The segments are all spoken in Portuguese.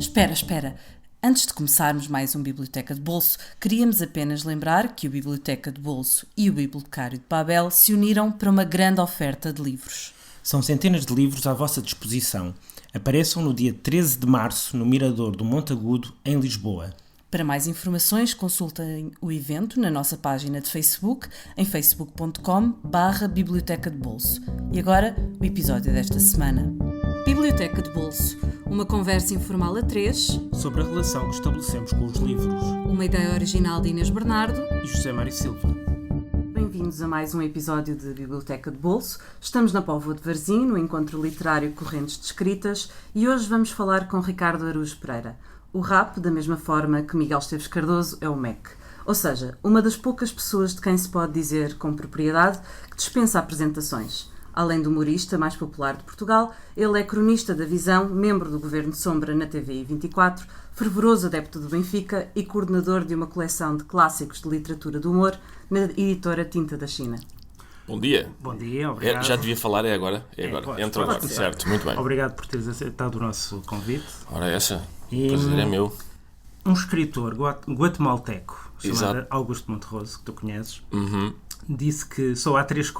Espera. Antes de começarmos mais um Biblioteca de Bolso, queríamos apenas lembrar que o Biblioteca de Bolso e o Bibliotecário de Babel se uniram para uma grande oferta de livros. São centenas de livros à vossa disposição. Apareçam no dia 13 de março no Mirador do Monte Agudo, em Lisboa. Para mais informações, consultem o evento na nossa página de Facebook, em facebook.com/Biblioteca de Bolso. E agora, o episódio desta semana. Biblioteca de Bolso, uma conversa informal a três Sobre a relação que estabelecemos com os livros. uma ideia original de Inês Bernardo. E José Mário Silva. Bem-vindos a mais um episódio de Biblioteca de Bolso. Estamos na Póvoa de Varzim, no encontro literário Correntes de Escritas, e hoje vamos falar com Ricardo Araújo Pereira. O RAP, da mesma forma que Miguel Esteves Cardoso, é o MEC. Ou seja, uma das poucas pessoas de quem se pode dizer com propriedade que dispensa apresentações. Além do humorista mais popular de Portugal, ele é cronista da Visão, membro do Governo de Sombra na TVI 24, fervoroso adepto do Benfica e coordenador de uma coleção de clássicos de literatura do humor na editora Tinta da China. Bom dia. Bom dia, obrigado. Já devia falar, é agora? Entra agora, ser. certo, muito bem. Obrigado por teres aceitado o nosso convite. Ora, o prazer é meu. Um escritor guatemalteco chamado Exato. Augusto Monterroso, que tu conheces, disse que só há três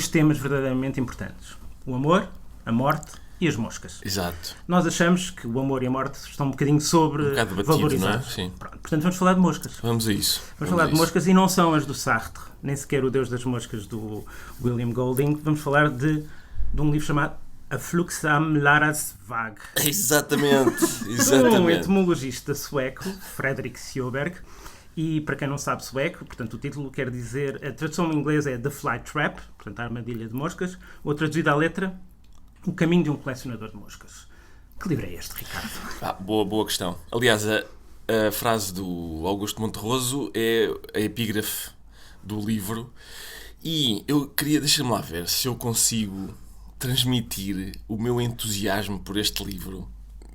temas verdadeiramente importantes: o amor, a morte e as moscas. Exato. Nós achamos que o amor e a morte estão um bocadinho bocado batido, valorizados. não é? Sim. Pronto, portanto, vamos falar de moscas. Vamos a isso. Vamos falar de moscas, e não são as do Sartre, nem sequer o Deus das Moscas do William Golding. Vamos falar de um livro chamado A Flux am Laras-Vag. Exatamente. Um entomologista sueco, Fredrik Sjöberg. E para quem não sabe sueco, portanto, o título quer dizer, a tradução em inglês é The Fly Trap, portanto, a armadilha de moscas, ou traduzido à letra, O Caminho de um Colecionador de Moscas. Que livro é este, Ricardo? Boa questão. Aliás, a frase do Augusto Monterroso é a epígrafe do livro, e eu queria, deixa-me lá ver se eu consigo transmitir o meu entusiasmo por este livro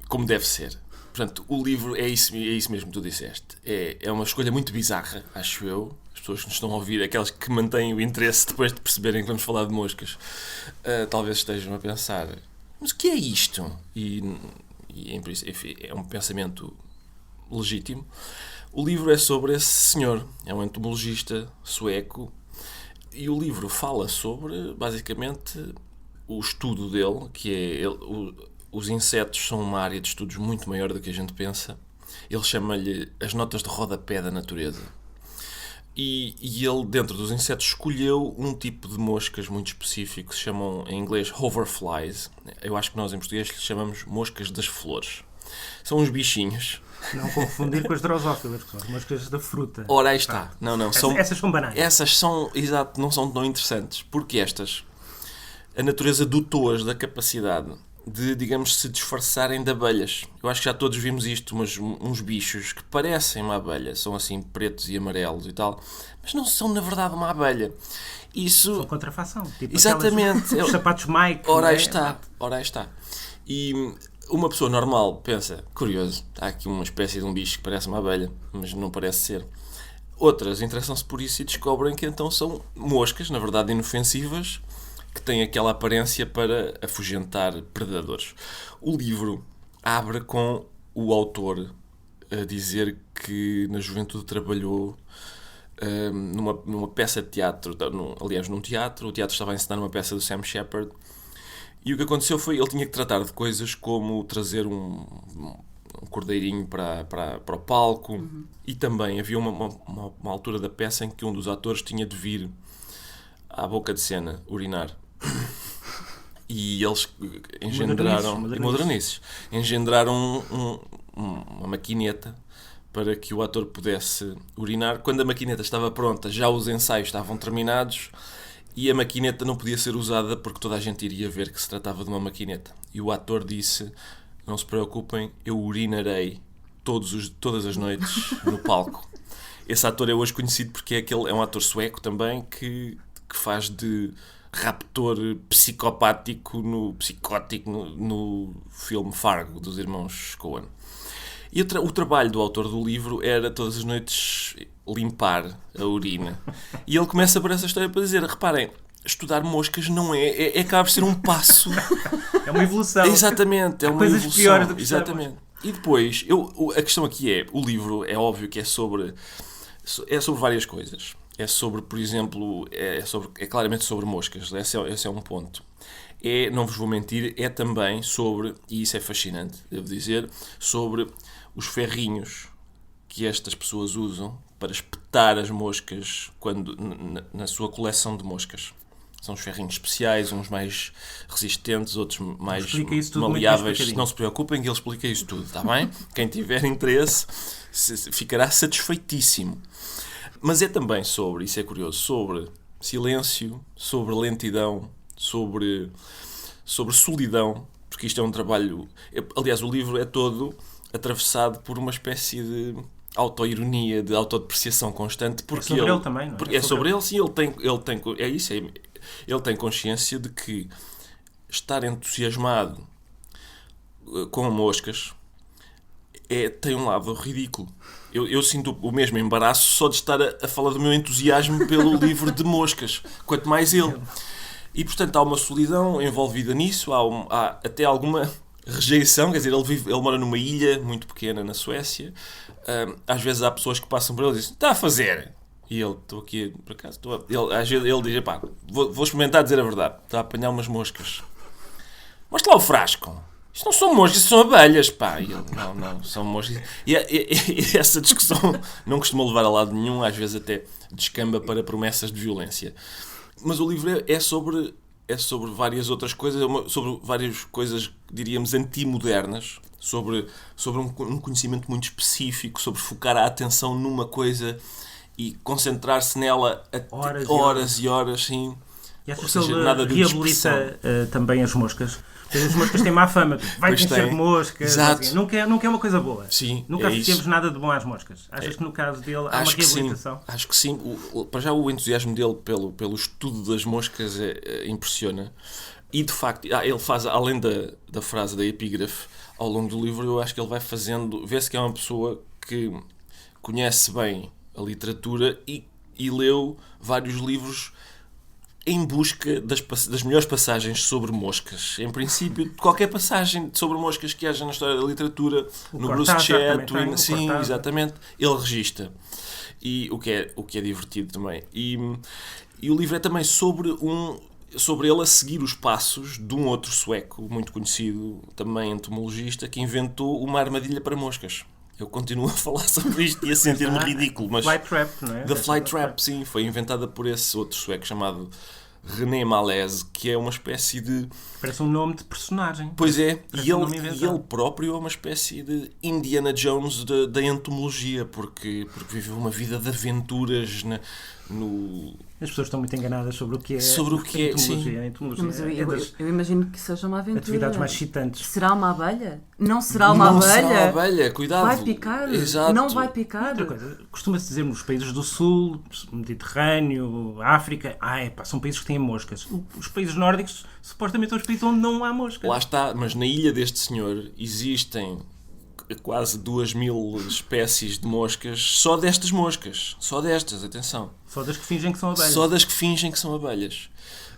como deve ser. Portanto, o livro é isso mesmo que tu disseste. É uma escolha muito bizarra, acho eu. As pessoas que nos estão a ouvir, aquelas que mantêm o interesse depois de perceberem que vamos falar de moscas, talvez estejam a pensar: mas o que é isto? E enfim, é um pensamento legítimo. O livro é sobre esse senhor. É um entomologista sueco. E o livro fala sobre, basicamente, o estudo dele, que é... Os insetos são uma área de estudos muito maior do que a gente pensa. Ele chama-lhe as notas de rodapé da natureza. E ele, dentro dos insetos, escolheu um tipo de moscas muito específico, que se chamam, em inglês, hoverflies. Eu acho que nós, em português, lhes chamamos moscas das flores. São uns bichinhos. Não confundir com as drosófilas, que são as moscas da fruta. Ora, aí está. Não, essas são banais. Essas são, exato, não são tão interessantes. Porque estas, a natureza dotou-as da capacidade de, digamos, se disfarçarem de abelhas. Eu acho que já todos vimos isto, uns bichos que parecem uma abelha, são assim pretos e amarelos e tal, mas não são na verdade uma abelha. Isso... São contrafação. Tipo exatamente. Os sapatos Mike. Ora aí está. E uma pessoa normal pensa: curioso, há aqui uma espécie de um bicho que parece uma abelha, mas não parece ser. Outras interessam-se por isso e descobrem que então são moscas, na verdade inofensivas, que têm aquela aparência para afugentar predadores. O livro abre com o autor a dizer que na juventude trabalhou numa peça de teatro, aliás, num teatro. O teatro estava a encenar uma peça do Sam Shepard, e o que aconteceu foi ele tinha que tratar de coisas como trazer um cordeirinho para o palco, e também havia uma altura da peça em que um dos atores tinha de vir à boca de cena urinar. E eles engendraram uma maquineta para que o ator pudesse urinar. Quando a maquineta estava pronta, já os ensaios estavam terminados, e a maquineta não podia ser usada porque toda a gente iria ver que se tratava de uma maquineta. E o ator disse: não se preocupem, eu urinarei todas as noites no palco. Esse ator é hoje conhecido porque é um ator sueco também que faz de raptor psicótico no filme Fargo, dos irmãos Coen. E o trabalho do autor do livro era todas as noites limpar a urina. E ele começa por essa história para dizer: reparem, estudar moscas não acaba por ser um passo. É uma evolução. Exatamente, é uma coisas evolução. piores do que exatamente. E depois, a questão aqui o livro é óbvio que é sobre várias coisas. É sobre, por exemplo, é claramente sobre moscas. Esse é um ponto. Não vos vou mentir, é também sobre, e isso é fascinante, devo dizer, sobre os ferrinhos que estas pessoas usam para espetar as moscas na sua coleção de moscas. São os ferrinhos especiais, uns mais resistentes, outros mais maleáveis. Não se preocupem que ele explica isso tudo, está bem? Quem tiver interesse ficará satisfeitíssimo. Mas é também sobre, isso é curioso, sobre silêncio, sobre lentidão, sobre solidão, porque isto é um trabalho... Aliás, o livro é todo atravessado por uma espécie de autoironia, de autodepreciação constante. Porque é sobre ele também, não é? Porque é sobre ele, sim, ele tem consciência de que estar entusiasmado com moscas tem um lado ridículo. Eu sinto o mesmo embaraço só de estar a falar do meu entusiasmo pelo livro de moscas, quanto mais ele. E, portanto, há uma solidão envolvida nisso, há até alguma rejeição, quer dizer, ele mora numa ilha muito pequena na Suécia. Às vezes há pessoas que passam por ele e dizem, está a fazer? E ele, estou aqui, por acaso, às vezes ele diz, pá, vou experimentar dizer a verdade, está a apanhar umas moscas. Mostra lá o frasco. Isto não são moscas, são abelhas, pá. E ele, não, são moscas. E essa discussão não costuma levar a lado nenhum, às vezes até descamba para promessas de violência. Mas o livro é sobre várias outras coisas, sobre várias coisas, diríamos, antimodernas, sobre um conhecimento muito específico, sobre focar a atenção numa coisa e concentrar-se nela horas e horas, sim. E achas que ele reabilita também as moscas? As moscas têm má fama. Vai conhecer moscas. Exato. Nunca é uma coisa boa. Sim, nunca associamos nada de bom às moscas. Achas que no caso dele há uma reabilitação? Acho que sim. Para já o entusiasmo dele pelo estudo das moscas impressiona. E de facto, ele faz, além da frase, da epígrafe, ao longo do livro, eu acho que ele vai fazendo... Vê-se que é uma pessoa que conhece bem a literatura e leu vários livros em busca das melhores passagens sobre moscas. Em princípio, qualquer passagem sobre moscas que haja na história da literatura, no Bruce Chatwin, sim, exatamente, ele registra. E o que é divertido também. E o livro é também sobre ele a seguir os passos de um outro sueco, muito conhecido, também entomologista, que inventou uma armadilha para moscas. Eu continuo a falar sobre isto e a sentir-me ridículo, mas... Fly Trap, não é? The Fly Trap, sim. Foi inventada por esse outro sueco chamado René Malese, que é uma espécie de... Parece um nome de personagem. Pois é. E ele próprio é uma espécie de Indiana Jones da entomologia, porque viveu uma vida de aventuras As pessoas estão muito enganadas sobre o que é entomologia. Sim. A entomologia Mas eu imagino que seja uma aventura. Atividades mais excitantes. Será uma abelha? Não será uma abelha? Não será uma abelha, cuidado. Vai picar? Exato. Não vai picar? Outra coisa, costuma-se dizer nos países do Sul, Mediterrâneo, África, são países que têm moscas. Os países nórdicos, supostamente, são os países onde não há moscas. Lá está, mas na ilha deste senhor existem quase 2000 espécies de moscas, só destas moscas. Só destas, atenção. Só das que fingem que são abelhas. Só das que fingem que são abelhas.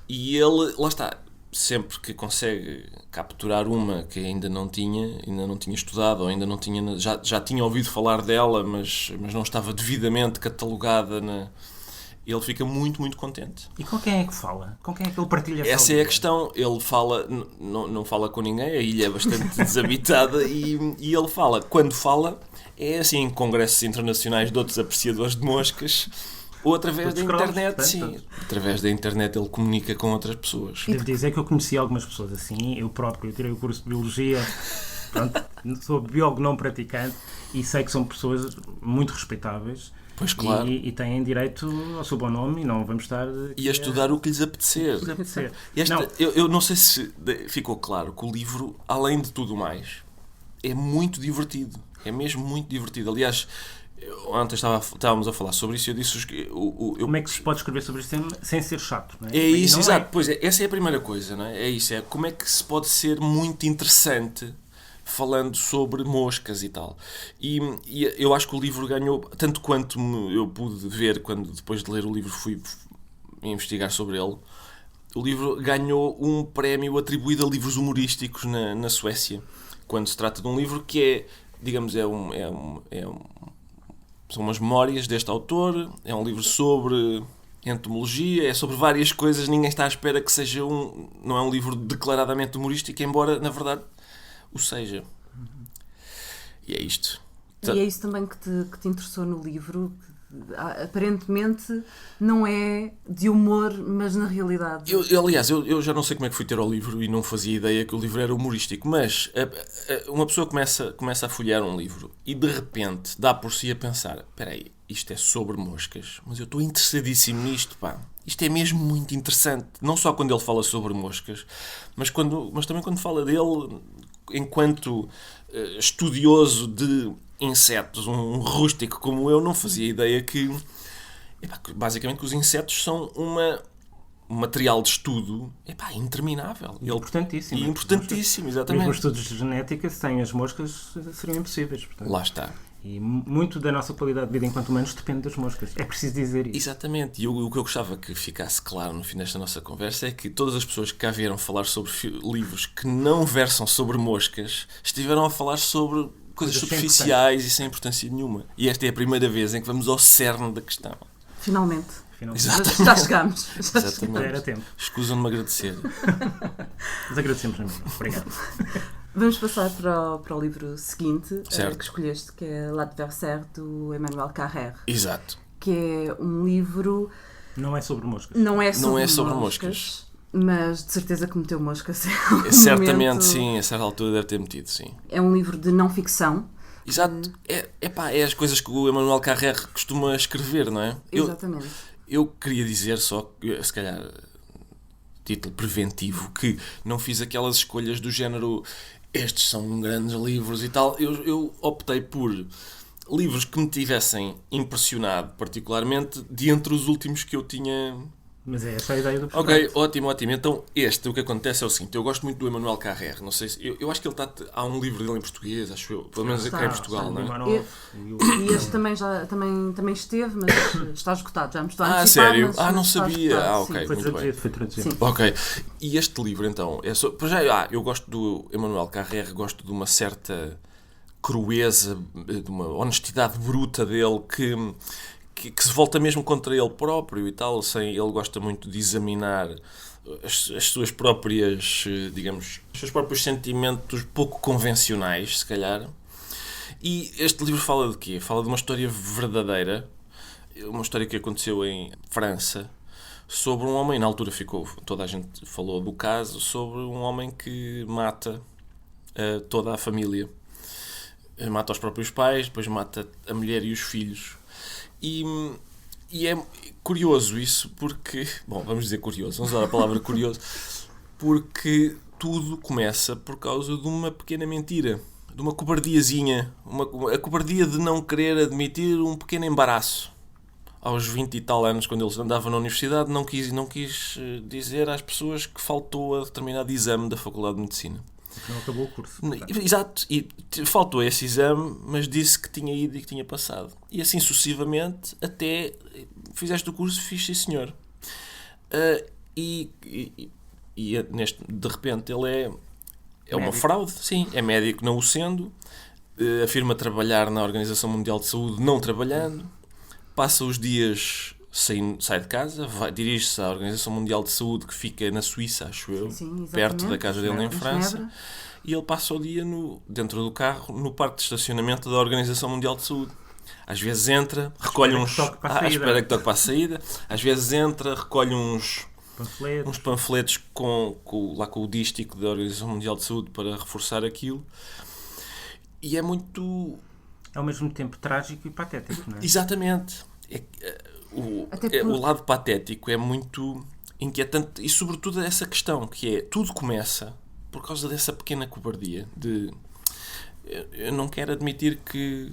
E ele, lá está, sempre que consegue capturar uma que ainda não tinha estudado, ou ainda não tinha, já tinha ouvido falar dela, mas não estava devidamente catalogada ele fica muito, muito contente. E com quem é que fala? Com quem é que ele partilha a Essa é a questão. Ele fala, não fala com ninguém, a ilha é bastante desabitada e ele fala. Quando fala, é assim em congressos internacionais de outros apreciadores de moscas ou através da internet. Sim, através da internet ele comunica com outras pessoas. Devo dizer que eu conheci algumas pessoas assim, eu tirei o curso de Biologia, pronto, sou biólogo não praticante e sei que são pessoas muito respeitáveis. Pois claro. E têm direito ao seu bom nome e não vamos estar... E a estudar o que lhes apetecer. Eu não sei se ficou claro que o livro, além de tudo mais, é muito divertido. É mesmo muito divertido. Aliás, ontem estávamos a falar sobre isso e eu disse... Como é que se pode escrever sobre isso sem ser chato? Não é? É isso, exato. Pois é, essa é a primeira coisa, não é? É isso, como é que se pode ser muito interessante falando sobre moscas e tal. E eu acho que o livro ganhou, tanto quanto eu pude ver quando depois de ler o livro fui investigar sobre ele, o livro ganhou um prémio atribuído a livros humorísticos na Suécia, quando se trata de um livro que é, digamos, são umas memórias deste autor, é um livro sobre entomologia, é sobre várias coisas, ninguém está à espera que seja não é um livro declaradamente humorístico, embora, na verdade, o seja. E é isto. E é isso também que te interessou no livro, que aparentemente não é de humor, mas na realidade... Aliás, eu já não sei como é que fui ter ao livro e não fazia ideia que o livro era humorístico, mas uma pessoa começa a folhear um livro e de repente dá por si a pensar, espera aí, isto é sobre moscas, mas eu estou interessadíssimo nisto, pá. Isto é mesmo muito interessante, não só quando ele fala sobre moscas, mas também quando fala dele enquanto estudioso de insetos, um rústico como eu, não fazia ideia que basicamente que os insetos são um material de estudo interminável. Importantíssimo. Importantíssimo, exatamente. Mesmo os estudos de genética, sem as moscas, seriam impossíveis. Portanto. Lá está. E muito da nossa qualidade de vida enquanto humanos depende das moscas. É preciso dizer isso. Exatamente. E o que eu gostava que ficasse claro no fim desta nossa conversa é que todas as pessoas que cá vieram falar sobre livros que não versam sobre moscas estiveram a falar sobre coisas superficiais e sem importância nenhuma. E esta é a primeira vez em que vamos ao cerne da questão. Finalmente. Exatamente. Já chegámos. Exatamente. Era tempo. Escusam-me agradecer. Mas agradecemos a mim. Obrigado. Vamos passar para o livro seguinte, Certo. que escolheste, que é L'Adversaire, do Emmanuel Carrère. Exato. Que é um livro... Não é sobre moscas. Não é sobre moscas. Mas de certeza que meteu moscas. Certamente, sim. A certa altura deve ter metido, sim. É um livro de não ficção. Exato. É as coisas que o Emmanuel Carrère costuma escrever, não é? Exatamente. Eu queria dizer só, se calhar, título preventivo, que não fiz aquelas escolhas do género estes são grandes livros e tal. Eu optei por livros que me tivessem impressionado particularmente de entre os últimos que eu tinha... Mas é essa a ideia do Ok, projeto. ótimo. Então, o que acontece é o seguinte. Eu gosto muito do Emmanuel Carrère. Não sei se... Eu acho que ele está... Há um livro dele em português, acho eu. Pelo menos cá em Portugal, não é? E este também esteve, mas está esgotado. Já me estou a antecipar. Sério? Mas não está sabia. esgotado, Ok, sim. muito bem. Foi traduzido. Sim. Ok. E este livro, então... eu gosto do Emmanuel Carrère, gosto de uma certa crueza, de uma honestidade bruta dele que se volta mesmo contra ele próprio e tal. Ele gosta muito de examinar as suas próprias, digamos, os seus próprios sentimentos pouco convencionais, se calhar. E este livro fala de quê? Fala de uma história verdadeira, uma história que aconteceu em França, sobre um homem, na altura toda a gente falou do caso, sobre um homem que mata toda a família. Mata os próprios pais, depois mata a mulher e os filhos. E é curioso isso porque... Bom, vamos dizer curioso, vamos usar a palavra curioso, porque tudo começa por causa de uma pequena mentira, de uma cobardiazinha, a cobardia de não querer admitir um pequeno embaraço. Aos 20 e tal anos, quando ele andava na universidade, não quis dizer às pessoas que faltou a determinado exame da Faculdade de Medicina. Não acabou o curso. Exato, e faltou esse exame, mas disse que tinha ido e que tinha passado. E assim sucessivamente, até fizeste o curso, fiz sim senhor. De repente ele é uma fraude, sim, é médico não o sendo, afirma trabalhar na Organização Mundial de Saúde não trabalhando, passa os dias... sai de casa, dirige-se à Organização Mundial de Saúde que fica na Suíça, acho eu, Sim, perto da casa dele em França, Genebra. e ele passa o dia dentro do carro no parque de estacionamento da Organização Mundial de Saúde. Às vezes entra, recolhe espera que toque para a saída, às vezes entra, recolhe uns panfletos com o dístico da Organização Mundial de Saúde para reforçar aquilo, e é muito... Ao mesmo tempo trágico e patético, não é? Exatamente. O lado patético é muito inquietante e sobretudo essa questão que é, tudo começa por causa dessa pequena cobardia de eu não quero admitir que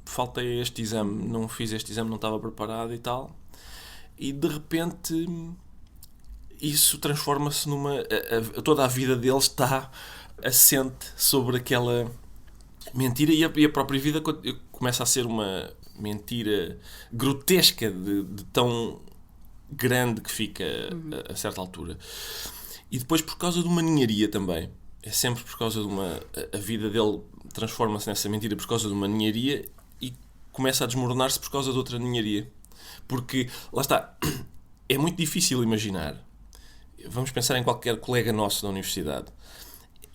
faltei este exame, não fiz este exame, não estava preparado e tal, e de repente isso transforma-se toda a vida dele está assente sobre aquela mentira, e a própria vida começa a ser uma mentira grotesca de tão grande que fica a certa altura. E depois por causa de uma ninharia também. É sempre por causa de uma... A vida dele transforma-se nessa mentira por causa de uma ninharia e começa a desmoronar-se por causa de outra ninharia. Porque, lá está, é muito difícil imaginar. Vamos pensar em qualquer colega nosso da universidade.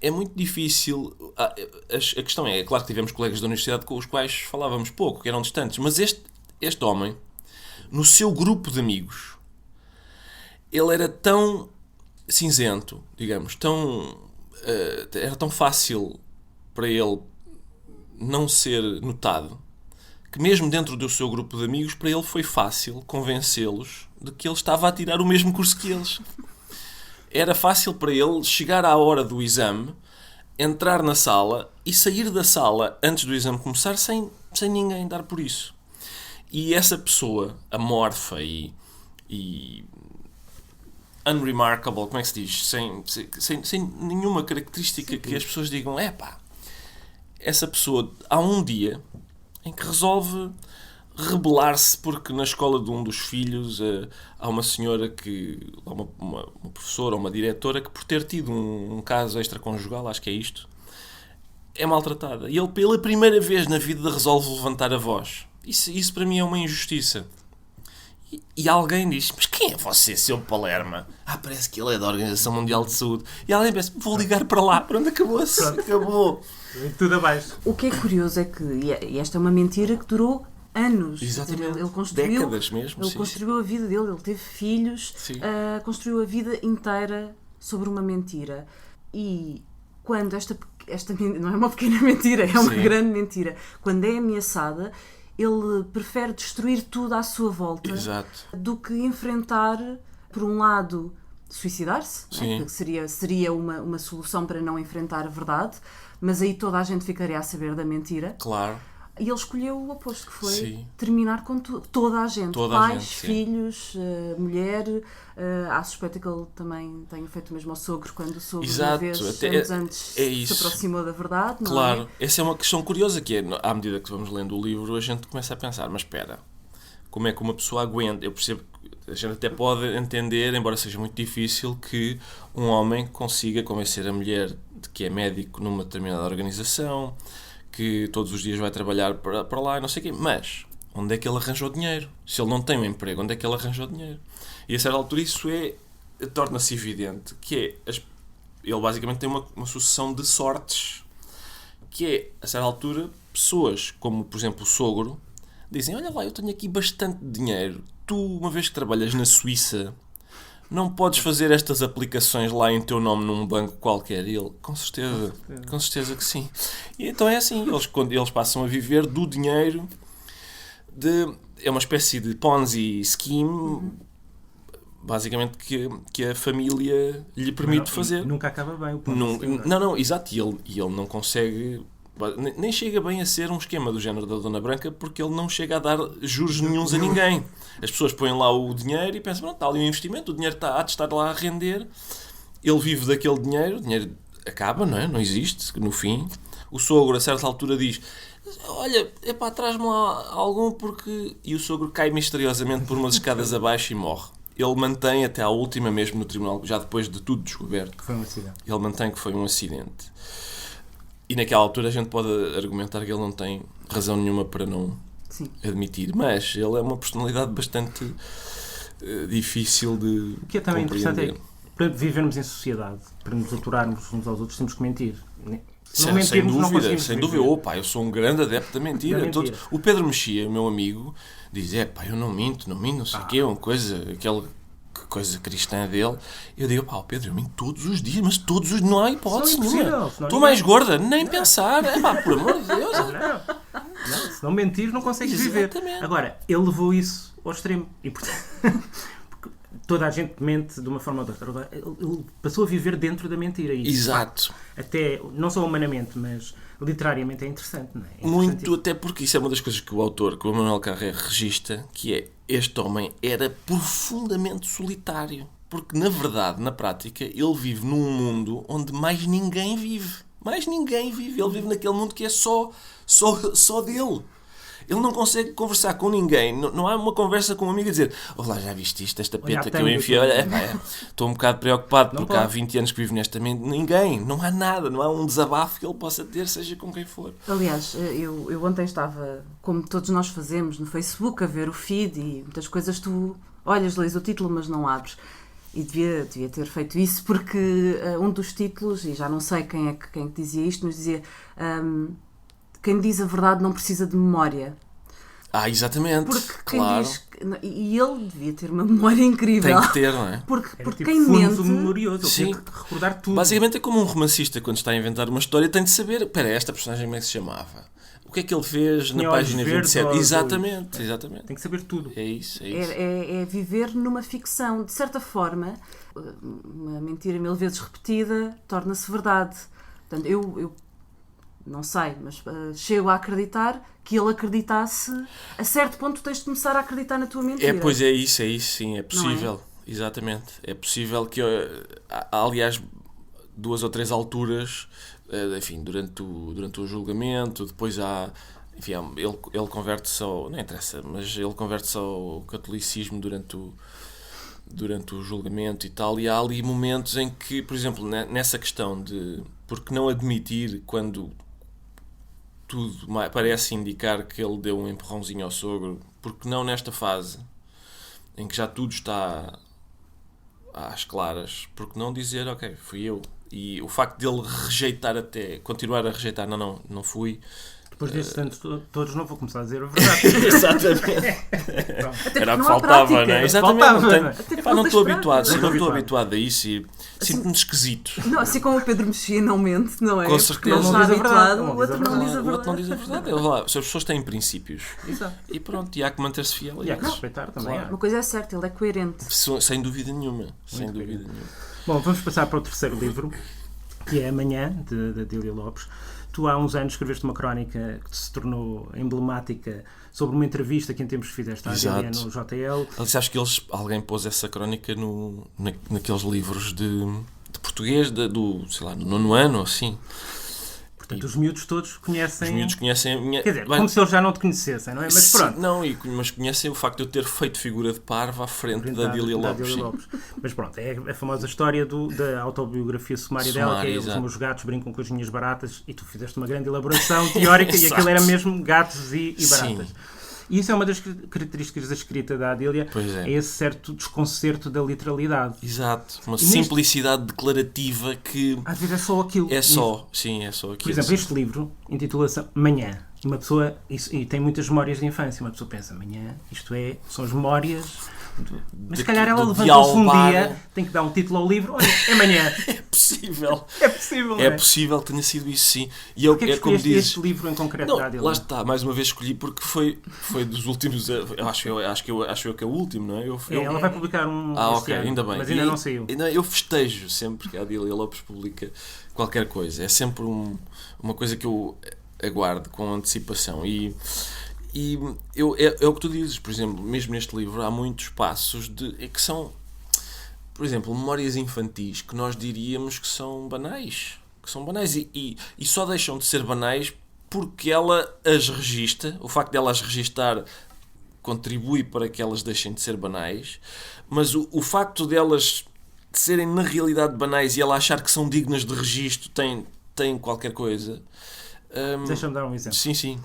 É muito difícil... A questão é claro que tivemos colegas da universidade com os quais falávamos pouco, que eram distantes, mas este homem, no seu grupo de amigos, ele era tão cinzento, digamos, era tão fácil para ele não ser notado, que mesmo dentro do seu grupo de amigos, para ele foi fácil convencê-los de que ele estava a tirar o mesmo curso que eles. Era fácil para ele chegar à hora do exame, entrar na sala e sair da sala antes do exame começar sem ninguém dar por isso. E essa pessoa, amorfa e unremarkable, como é que se diz? Sem nenhuma característica que as pessoas digam, essa pessoa, há um dia em que resolve rebelar-se porque na escola de um dos filhos há uma senhora uma professora ou uma diretora que por ter tido um caso extraconjugal, acho que é isto, é maltratada. E ele pela primeira vez na vida resolve levantar a voz. Isso para mim é uma injustiça. E alguém diz, mas quem é você, seu Palerma? Parece que ele é da Organização Mundial de Saúde. E alguém pensa, vou ligar para lá. Pronto, acabou-se. Acabou. Tudo abaixo. O que é curioso é que e esta é uma mentira que durou anos. Exatamente. Ele construiu, décadas mesmo. Ele construiu a vida dele, ele teve filhos, construiu a vida inteira sobre uma mentira. E quando esta não é uma pequena mentira, é uma grande mentira. Quando é ameaçada, ele prefere destruir tudo à sua volta. Exato. Do que enfrentar, por um lado, suicidar-se, né? Que seria uma solução para não enfrentar a verdade, mas aí toda a gente ficaria a saber da mentira. Claro. E ele escolheu o oposto, que foi terminar com toda a gente. Pais, filhos, mulher. Há suspeita que ele também tenha feito o mesmo ao sogro, quando o sogro, uma vez, anos antes, se aproximou da verdade. Claro. Não é? Essa é uma questão curiosa, que é, à medida que vamos lendo o livro, a gente começa a pensar, mas espera, como é que uma pessoa aguenta? Eu percebo que a gente até pode entender, embora seja muito difícil, que um homem consiga convencer a mulher de que é médico numa determinada organização, que todos os dias vai trabalhar para lá e não sei o quê, mas onde é que ele arranjou dinheiro? Se ele não tem um emprego, onde é que ele arranjou dinheiro? E a certa altura isso torna-se evidente, que ele basicamente tem uma sucessão de sortes, que é, a certa altura, pessoas como, por exemplo, o sogro, dizem, olha lá, eu tenho aqui bastante dinheiro, tu, uma vez que trabalhas na Suíça, não podes fazer estas aplicações lá em teu nome num banco qualquer? E ele, com certeza que sim. E então é assim, eles passam a viver do dinheiro é uma espécie de Ponzi scheme, basicamente, que a família lhe permite fazer. Nunca acaba bem o Ponzi. Não, exato, e ele não consegue... Nem chega bem a ser um esquema do género da Dona Branca, porque ele não chega a dar juros nenhuns a ninguém. As pessoas põem lá o dinheiro e pensam, está ali um investimento, o dinheiro há de estar lá a render, ele vive daquele dinheiro, o dinheiro acaba, não é? Não existe, no fim. O sogro, a certa altura, diz, olha, traz-me lá algum porque... E o sogro cai misteriosamente por umas escadas abaixo e morre. Ele mantém até à última, mesmo no tribunal, já depois de tudo descoberto. Que foi um acidente. Ele mantém que foi um acidente. E naquela altura a gente pode argumentar que ele não tem razão nenhuma para não admitir. Mas ele é uma personalidade bastante difícil de O que é também interessante é que para vivermos em sociedade, para nos aturarmos uns aos outros, temos que mentir. Se não mentirmos, não conseguimos sem dúvida. Eu sou um grande adepto da mentira. O Pedro Mexia, meu amigo, diz, eu não minto, não sei o quê, aquela coisa cristã dele. Eu digo, Pedro, eu minto todos os dias, mas todos os dias, não há hipótese nenhuma. Estou mais gorda, nem pensar. Por amor de Deus. Não, se não mentir, não consegues viver. Agora, ele levou isso ao extremo. E, portanto, toda a gente mente de uma forma ou de outra. Agora, ele passou a viver dentro da mentira. E, exato. Até, não só humanamente, mas literariamente é interessante, não é? Muito, até porque isso é uma das coisas que o autor, que o Manuel Carré registra, que é, este homem era profundamente solitário. Porque, na verdade, na prática, ele vive num mundo onde mais ninguém vive. Mais ninguém vive. Ele vive naquele mundo que é só dele. Ele não consegue conversar com ninguém. Não há uma conversa com um amigo a dizer: olá, já viste isto, esta peta que eu enfiei? Estou um bocado preocupado porque há 20 anos que vivo nesta mente. Ninguém, não há nada, não há um desabafo que ele possa ter, seja com quem for. Aliás, eu ontem estava, como todos nós fazemos, no Facebook a ver o feed e muitas coisas tu olhas, lês o título, mas não abres. E devia ter feito isso porque um dos títulos, e já não sei quem é que dizia isto, mas dizia quem diz a verdade não precisa de memória. Exatamente, porque claro. E ele devia ter uma memória incrível. Tem que ter, não é? Porque tipo quem mente... memorioso, sim, tem que recordar tudo. Basicamente é como um romancista, quando está a inventar uma história, tem de saber, espera, esta personagem como é que se chamava? O que é que ele fez na página 27? Exatamente. Tem que saber tudo. É isso. É viver numa ficção. De certa forma, uma mentira 1000 vezes repetida torna-se verdade. Portanto, eu não sei, mas chego a acreditar que ele acreditasse. A certo ponto tens de começar a acreditar na tua mentira. Pois é isso, sim, é possível. Exatamente. É possível que, há, aliás, 2 ou 3 alturas, enfim, durante o julgamento, depois enfim, ele converte-se ao... Não interessa, mas ele converte-se ao catolicismo durante o julgamento e tal, e há ali momentos em que, por exemplo, nessa questão de porque não admitir quando tudo parece indicar que ele deu um empurrãozinho ao sogro, porque não nesta fase em que já tudo está às claras, porque não dizer, ok, fui eu. E o facto dele continuar a rejeitar, não fui. Depois desses tantos todos, não vou começar a dizer a verdade. Exatamente. Era o que faltava, não é? Exatamente. Não estou habituado a isso e sinto-me esquisito. Não, assim como o Pedro Mexia não mente, não é? Com certeza. Não está habituado, o outro não diz a verdade. O outro não diz a verdade. As pessoas têm princípios. Exato. E pronto, e há que manter-se fiel a E há que isso. respeitar também. Uma coisa é certa, ele é coerente. Sem dúvida nenhuma. Bom, vamos passar para o terceiro livro, que é Amanhã, de Adília Lopes. Tu há uns anos escreveste uma crónica que se tornou emblemática sobre uma entrevista que em tempos fizeste à Adília no JL. Aliás, acho que alguém pôs essa crónica naqueles livros de português sei lá, no 9º ano ou assim. Portanto, os miúdos todos conhecem... Os miúdos conhecem a minha... Quer dizer, como se eles já não te conhecessem, não é? Mas pronto. Mas conhecem o facto de eu ter feito figura de parvo à frente da Adília Lopes. Mas pronto, é a famosa história da autobiografia sumária dela, que é os meus gatos brincam com as minhas baratas, e tu fizeste uma grande elaboração teórica e aquilo era mesmo gatos e baratas. Sim. E isso é uma das características da escrita da Adília, é esse certo desconcerto da literalidade. Exato, uma simplicidade declarativa que... Às vezes é só aquilo. É só aquilo. Por exemplo, este livro intitula-se Manhã. Uma pessoa, e tem muitas memórias de infância, uma pessoa pensa, amanhã, são as memórias... Mas se calhar ela levantou-se um dia, tem que dar um título ao livro, olha, é amanhã. É possível. É possível que tenha sido isso, sim. E porquê que escolheste este livro em concreto da Adília? Lá está, mais uma vez escolhi porque foi dos últimos, acho eu que é o último, não é? Ela vai publicar um ok, ano, ainda bem. Mas ainda não saiu. Eu festejo sempre que a Adília Lopes publica qualquer coisa. É sempre uma coisa que eu aguardo com antecipação. E é o que tu dizes, por exemplo, mesmo neste livro há muitos passos que são, por exemplo, memórias infantis que nós diríamos que são banais. E só deixam de ser banais porque ela as registra. O facto de ela as registar contribui para que elas deixem de ser banais, mas o facto de elas serem na realidade banais e ela achar que são dignas de registro tem qualquer coisa. Deixa-me dar um exemplo. Sim.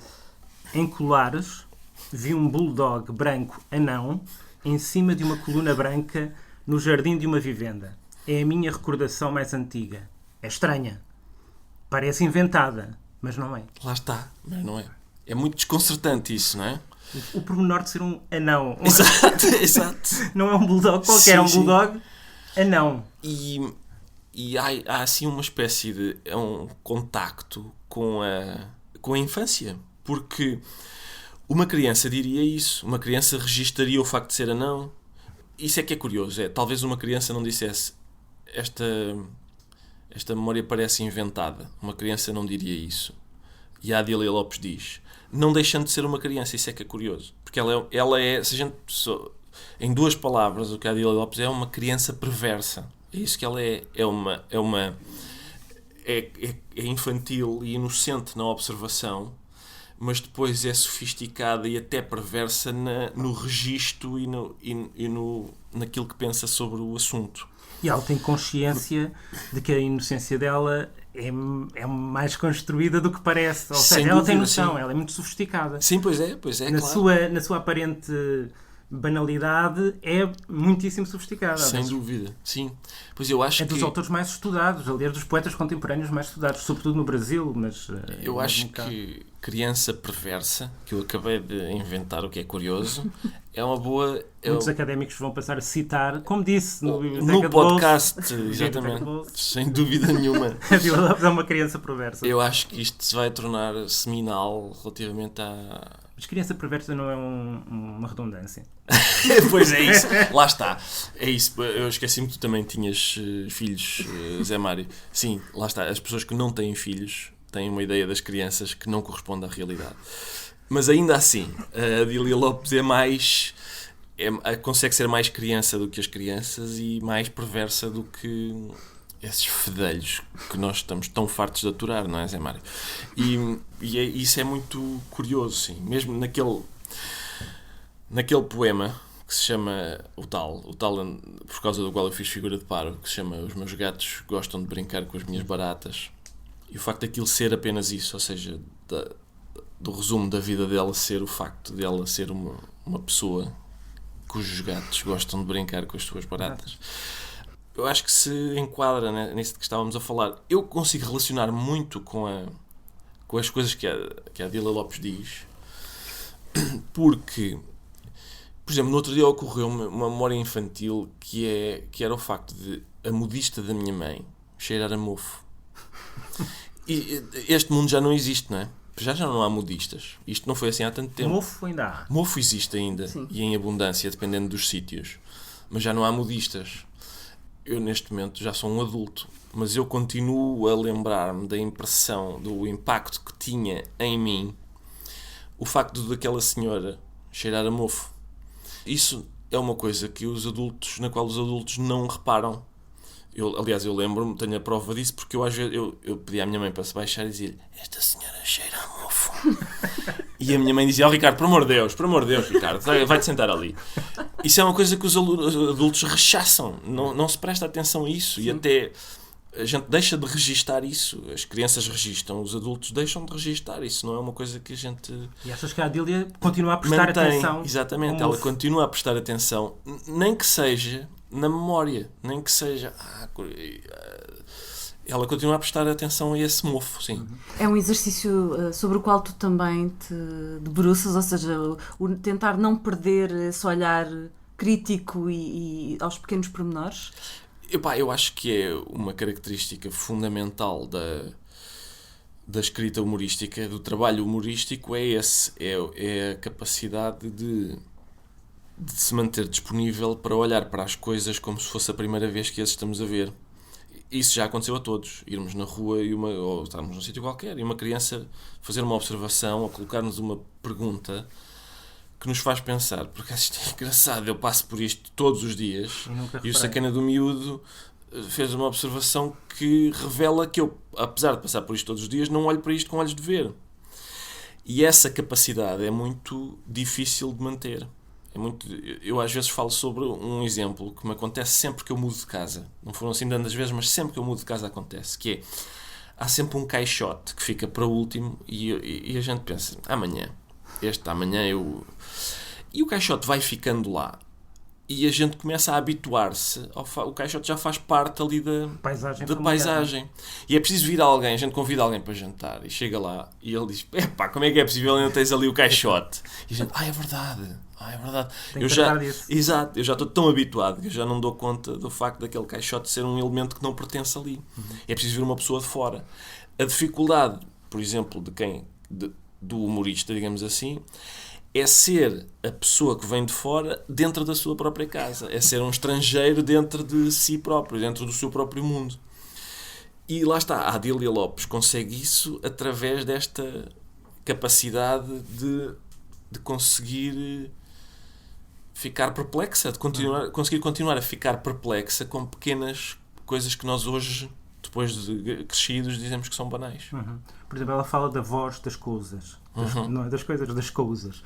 Em Colares, vi um bulldog branco anão em cima de uma coluna branca no jardim de uma vivenda. É a minha recordação mais antiga. É estranha. Parece inventada, mas não é. Lá está, mas não é. É muito desconcertante isso, não é? O pormenor de ser um anão. Exato. Não é um bulldog qualquer, é um bulldog anão. E há assim uma espécie de um contacto com a infância. Porque uma criança diria isso. Uma criança registaria o facto de ser anão. Isso é que é curioso. Talvez uma criança não dissesse esta memória parece inventada. Uma criança não diria isso. E a Adília Lopes diz, não deixando de ser uma criança. Isso é que é curioso. Porque ela é, se a gente, em 2 palavras, o que a Adília Lopes é uma criança perversa. É isso que ela é. É infantil e inocente na observação, mas depois é sofisticada e até perversa no registro e naquilo que pensa sobre o assunto. E ela tem consciência de que a inocência dela é mais construída do que parece. Ou seja, ela tem noção, sim. Ela é muito sofisticada. Sim, pois é, claro. Na sua aparente banalidade, é muitíssimo sofisticada. Sem dúvida, sim. Pois eu acho dos autores mais estudados, aliás, dos poetas contemporâneos mais estudados, sobretudo no Brasil, mas... Eu acho que Criança Perversa, que eu acabei de inventar, o que é curioso, é uma boa... Muitos académicos vão passar a citar, como disse no podcast, exatamente, sem dúvida nenhuma. A Vila Lopes é uma criança perversa. Eu acho que isto se vai tornar seminal relativamente à... Mas criança perversa não é uma redundância. Pois é isso, lá está. É isso, eu esqueci-me que tu também tinhas filhos, Zé Mário. Sim, lá está, as pessoas que não têm filhos têm uma ideia das crianças que não corresponde à realidade. Mas ainda assim, a Adília Lopes consegue ser mais criança do que as crianças e mais perversa do que esses fedelhos que nós estamos tão fartos de aturar, não é, Zé Mário? Isso é muito curioso, sim. Mesmo naquele poema que se chama O Tal, por causa do qual eu fiz figura de paro, que se chama Os Meus Gatos Gostam de Brincar com as Minhas Baratas, e o facto daquilo ser apenas isso, ou seja, do resumo da vida dela ser o facto de ela ser uma pessoa cujos gatos gostam de brincar com as suas baratas. Eu acho que se enquadra nisso de que estávamos a falar. Eu consigo relacionar muito com as coisas que a Adília Lopes diz, porque, por exemplo, no outro dia ocorreu-me uma memória infantil que era o facto de a modista da minha mãe cheirar a mofo. E este mundo já não existe, não é? Já não há modistas. Isto não foi assim há tanto tempo. Mofo ainda há. Mofo existe ainda, sim. E em abundância, dependendo dos sítios. Mas já não há modistas. Eu, neste momento, já sou um adulto, mas eu continuo a lembrar-me da impressão, do impacto que tinha em mim o facto daquela senhora cheirar a mofo. Isso é uma coisa na qual os adultos não reparam. Aliás, eu lembro-me, tenho a prova disso, porque eu às vezes eu pedi à minha mãe para se baixar e dizia-lhe: esta senhora cheira a mofo. E a minha mãe dizia: Ricardo, por amor de Deus, Ricardo, vai-te sentar ali. Isso é uma coisa que os adultos rechaçam, não se presta atenção a isso. Sim. E até a gente deixa de registar isso. As crianças registram, os adultos deixam de registar. Isso não é uma coisa que a gente... E achas que a Adília continua a prestar atenção? Exatamente, ela continua a prestar atenção, nem que seja na memória, nem que seja... ela continua a prestar atenção a esse mofo, sim. É um exercício sobre o qual tu também te debruças, ou seja, o tentar não perder esse olhar crítico e aos pequenos pormenores? Eu acho que é uma característica fundamental da escrita humorística, do trabalho humorístico, é a capacidade de se manter disponível para olhar para as coisas como se fosse a primeira vez que as estamos a ver. Isso já aconteceu a todos. Irmos na rua ou estarmos num sítio qualquer e uma criança fazer uma observação ou colocar-nos uma pergunta que nos faz pensar, porque isto é engraçado, eu passo por isto todos os dias e o sacana do miúdo fez uma observação que revela que eu, apesar de passar por isto todos os dias, não olho para isto com olhos de ver. E essa capacidade é muito difícil de manter. Eu às vezes falo sobre um exemplo que me acontece sempre que eu mudo de casa. Não foram assim tantas vezes, mas sempre que eu mudo de casa acontece, que é, há sempre um caixote que fica para o último e a gente pensa, amanhã eu... E o caixote vai ficando lá e a gente começa a habituar-se, o caixote já faz parte ali da paisagem. E é preciso vir alguém, a gente convida alguém para jantar e chega lá e ele diz, como é que é possível não teres ali o caixote? E a gente, é verdade. Eu já estou tão habituado que eu já não dou conta do facto daquele caixote ser um elemento que não pertence ali. É preciso vir uma pessoa de fora. A dificuldade, por exemplo, do humorista, digamos assim, é ser a pessoa que vem de fora dentro da sua própria casa. É ser um estrangeiro dentro de si próprio, dentro do seu próprio mundo. E lá está, a Adília Lopes consegue isso através desta capacidade de conseguir ficar perplexa, de conseguir continuar a ficar perplexa com pequenas coisas que nós hoje depois de crescidos, dizemos que são banais. Por exemplo, ela fala da voz das coisas. Não é das coisas, das coisas.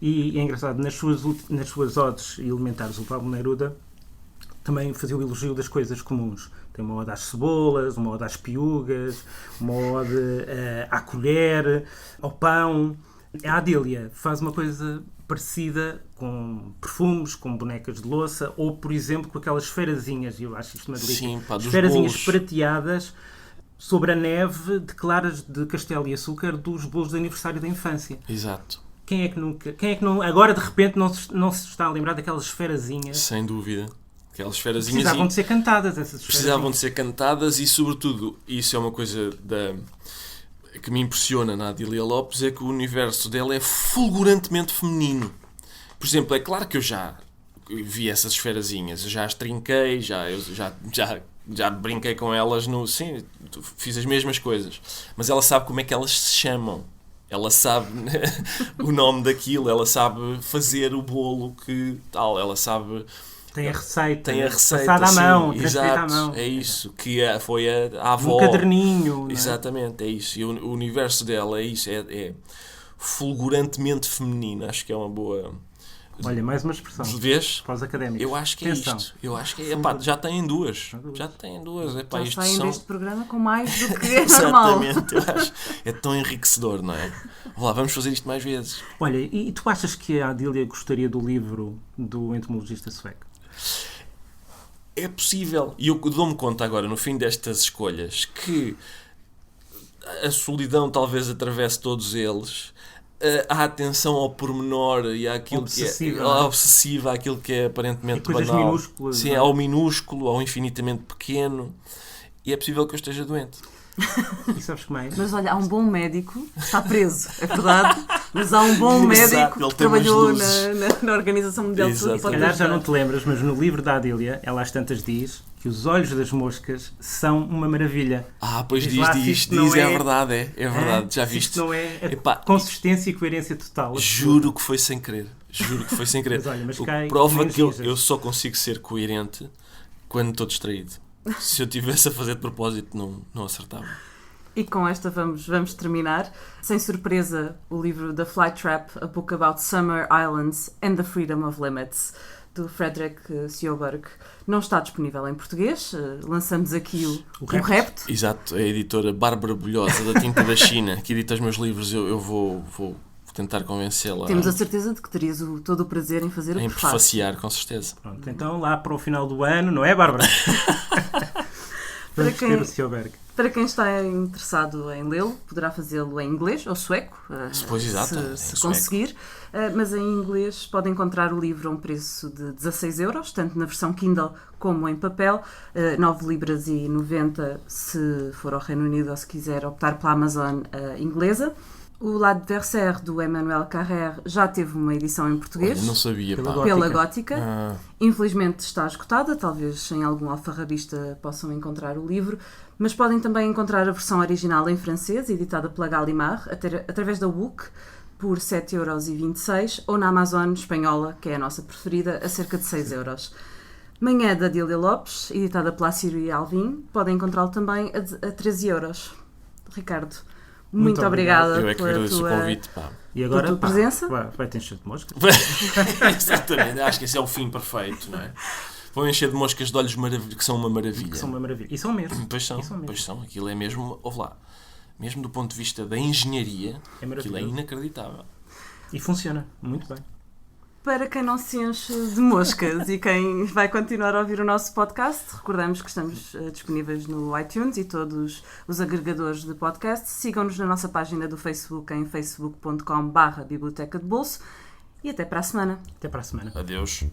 E é engraçado, nas suas odes elementares, o Pablo Neruda também fazia o elogio das coisas comuns. Tem uma ode às cebolas, uma ode às piugas, uma ode à colher, ao pão. A Adília faz uma coisa parecida com perfumes, com bonecas de louça, ou, por exemplo, com aquelas esferazinhas, e eu acho isto uma delícia. Sim, pá, dos esferazinhas bolos. prateadas sobre a neve de claras de castelo e açúcar dos bolos de aniversário da infância. Exato. Quem é que não, agora de repente não se está a lembrar daquelas esferazinhas? Sem dúvida. Aquelas esferazinhas Precisavam de ser cantadas, essas precisavam de esferazinhas. ser cantadas e, sobretudo, isso é uma coisa que me impressiona na Adília Lopes, é que o universo dela é fulgurantemente feminino. Por exemplo, é claro que eu já vi essas esferazinhas, eu já as trinquei, já brinquei com elas, sim, fiz as mesmas coisas. Mas ela sabe como é que elas se chamam. Ela sabe o nome daquilo, ela sabe fazer o bolo que tal, ela sabe... Tem a receita. Passada à mão, sim, transferida à exato, mão. é isso, que foi a avó. Um caderninho. Não é? Exatamente, é isso. E o universo dela é isso, é fulgurantemente feminino. Acho que é uma boa... Olha, mais uma expressão. Vês? Para os académicos. Eu acho que é Atenção. isto. Eu acho que é. Epá, já têm duas. Já têm duas. Epá, Já isto saem são... deste programa com mais do que é normal. Exatamente, eu acho. É tão enriquecedor, não é? Olá, vamos fazer isto mais vezes. Olha, e tu achas que a Adília gostaria do livro do entomologista sueco? É possível. E eu dou-me conta agora, no fim destas escolhas, que a solidão talvez atravesse todos eles. A atenção ao pormenor e àquilo Obsessiva, que é não é? obsessiva, àquilo que é aparentemente E coisas banal. minúsculas, Sim, não é? ao minúsculo, ao infinitamente pequeno. E é possível que eu esteja doente. E sabes que mais? Mas olha, há um bom médico, está preso, é verdade, mas há um bom Exato, médico ele que tem umas trabalhou luzes. na Organização Mundial de Saúde. Exato. Pode Se calhar já ajudar. não te lembras, mas no livro da Adília, ela às tantas diz que os olhos das moscas são uma maravilha. Pois Diz lá se diz, isto não é é- verdade, é verdade, já Se viste. isto não é a Epá, consistência e coerência total. juro que foi sem querer. Juro que foi sem querer. Mas olha, mas O que cai prova menos que eu rijas. só consigo ser coerente quando estou distraído. Se eu estivesse a fazer de propósito, não acertava. E com esta vamos terminar. Sem surpresa, o livro The Fly Trap, A Book About Summer Islands and the Freedom of Limits, do Frederick Sjoberg, não está disponível em português. Lançamos aqui o repto. Exato, a editora Bárbara Bolhosa, da Tinta da China, que edita os meus livros, eu vou tentar convencê-la Temos a certeza de que terias todo o prazer em fazer o em prefácio. prefaciar, com certeza. Pronto, então lá para o final do ano, não é, Bárbara? Vamos ter o Sjoberg. Para quem está interessado em lê-lo, poderá fazê-lo em inglês ou sueco, Pois, exato, em se sueco. conseguir. Mas em inglês pode encontrar o livro a um preço de 16€, tanto na versão Kindle como em papel, 9,90 libras se for ao Reino Unido ou se quiser optar pela Amazon inglesa. O L'Adversaire, do Emmanuel Carrère, já teve uma edição em português. Olha, não sabia, Pela pá. Pela Gótica. Gótica. Infelizmente está esgotada, talvez em algum alfarrabista possam encontrar o livro, mas podem também encontrar a versão original em francês, editada pela Gallimard, através da WUC, por 7,26€, ou na Amazon espanhola, que é a nossa preferida, a cerca de 6€. Manhã, da Adília Lopes, editada pela Assírio e Alvim, podem encontrá-lo também a 13€. Ricardo, muito obrigada Eu é que pela agradeço tua... o convite, pá. E agora, tua presença? vai-te encher de moscas. Exatamente, acho que esse é o fim perfeito, não é? Vão encher de moscas de olhos que são uma maravilha. Que são uma maravilha. E são mesmo. Pois são, E são mesmo. pois são. Aquilo é mesmo, ouve lá, mesmo do ponto de vista da engenharia, É aquilo é maravilhoso. inacreditável. E funciona muito bem. Para quem não se enche de moscas e quem vai continuar a ouvir o nosso podcast, recordamos que estamos disponíveis no iTunes e todos os agregadores de podcast. Sigam-nos na nossa página do Facebook em facebook.com/biblioteca de bolso e até para a semana. Até para a semana. Adeus.